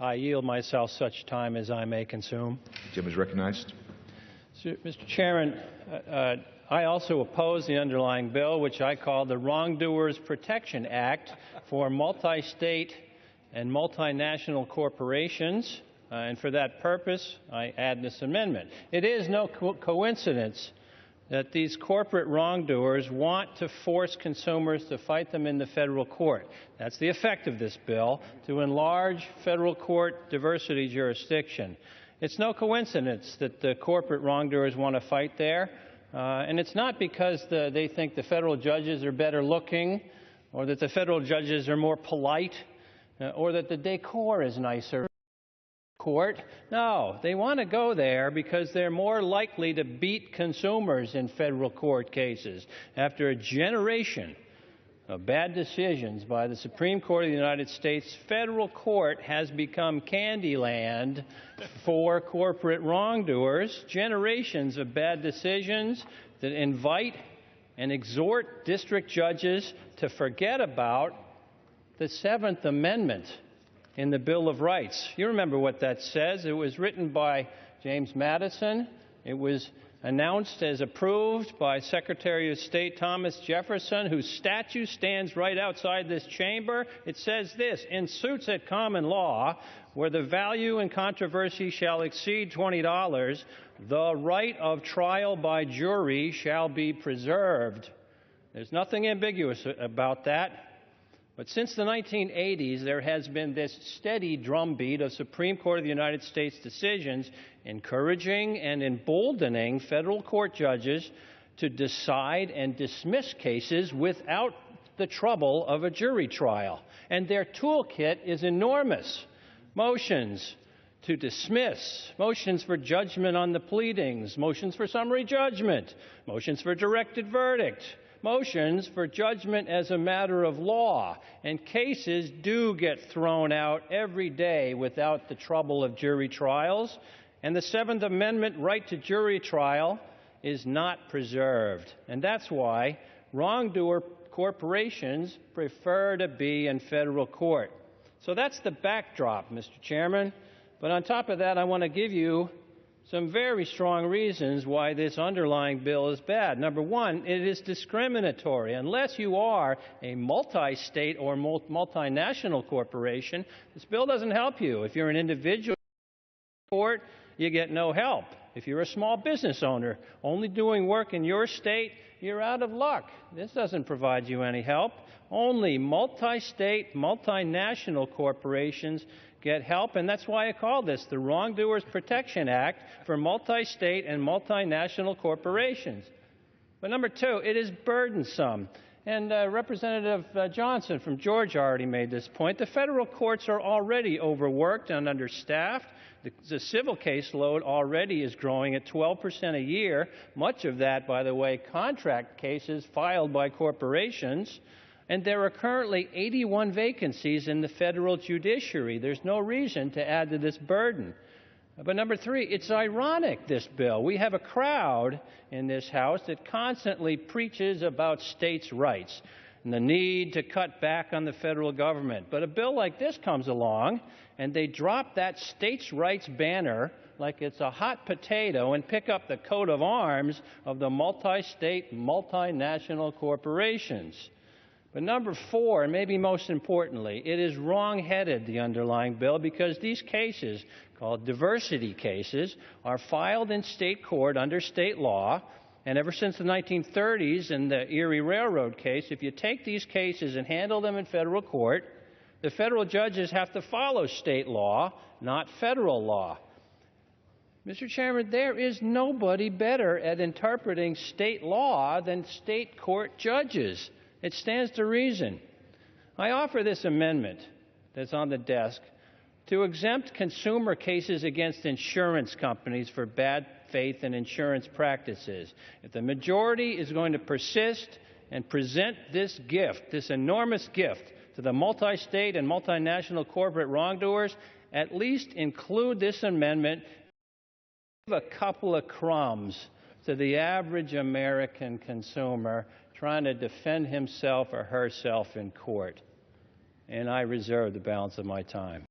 I yield myself such time as I may consume. The gentleman is recognized. Mr. Chairman, I also oppose the underlying bill, which I call the Wrongdoers Protection Act for multi-state and multinational corporations, and for that purpose, I add this amendment. It is no coincidence that these corporate wrongdoers want to force consumers to fight them in the federal court. That's the effect of this bill, to enlarge federal court diversity jurisdiction. It's no coincidence that the corporate wrongdoers want to fight there, and it's not because they think the federal judges are better looking, or that the federal judges are more polite, or that the decor is nicer. Court. No, they want to go there because they're more likely to beat consumers in federal court cases. After a generation of bad decisions by the Supreme Court of the United States, federal court has become Candyland for corporate wrongdoers. Generations of bad decisions that invite and exhort district judges to forget about the Seventh Amendment in the Bill of Rights. You remember what that says. It was written by James Madison. It was announced as approved by Secretary of State Thomas Jefferson, whose statue stands right outside this chamber. It says this: in suits at common law, where the value in controversy shall exceed $20, the right of trial by jury shall be preserved. There's nothing ambiguous about that. But since the 1980s, there has been this steady drumbeat of Supreme Court of the United States decisions encouraging and emboldening federal court judges to decide and dismiss cases without the trouble of a jury trial. And their toolkit is enormous. Motions to dismiss, motions for judgment on the pleadings, motions for summary judgment, motions for directed verdict, motions for judgment as a matter of law, and cases do get thrown out every day without the trouble of jury trials, and the Seventh Amendment right to jury trial is not preserved. And that's why wrongdoer corporations prefer to be in federal court. So that's the backdrop, Mr. Chairman. But on top of that, I want to give you some very strong reasons why this underlying bill is bad. Number one, it is discriminatory. Unless you are a multi-state or multinational corporation, this bill doesn't help you. If you're an individual court, you get no help. If you're a small business owner only doing work in your state, you're out of luck. This doesn't provide you any help. Only multi-state, multinational corporations get help, and that's why I call this the Wrongdoers Protection Act for multi-state and multinational corporations. But number two, it is burdensome. And Representative Johnson from Georgia already made this point. The federal courts are already overworked and understaffed. The civil caseload already is growing at 12% a year. Much of that, by the way, contract cases filed by corporations. And there are currently 81 vacancies in the federal judiciary. There's no reason to add to this burden. But number three, it's ironic, this bill. We have a crowd in this House that constantly preaches about states' rights and the need to cut back on the federal government. But a bill like this comes along, and they drop that states' rights banner like it's a hot potato and pick up the coat of arms of the multi-state, multinational corporations. But number four, and maybe most importantly, it is wrong-headed, the underlying bill, because these cases, called diversity cases, are filed in state court under state law. And ever since the 1930s in the Erie Railroad case, if you take these cases and handle them in federal court, the federal judges have to follow state law, not federal law. Mr. Chairman, there is nobody better at interpreting state law than state court judges. It stands to reason. I offer this amendment that's on the desk to exempt consumer cases against insurance companies for bad faith and insurance practices. If the majority is going to persist and present this gift, this enormous gift, to the multi-state and multinational corporate wrongdoers, at least include this amendment, give a couple of crumbs to the average American consumer trying to defend himself or herself in court. And I reserve the balance of my time.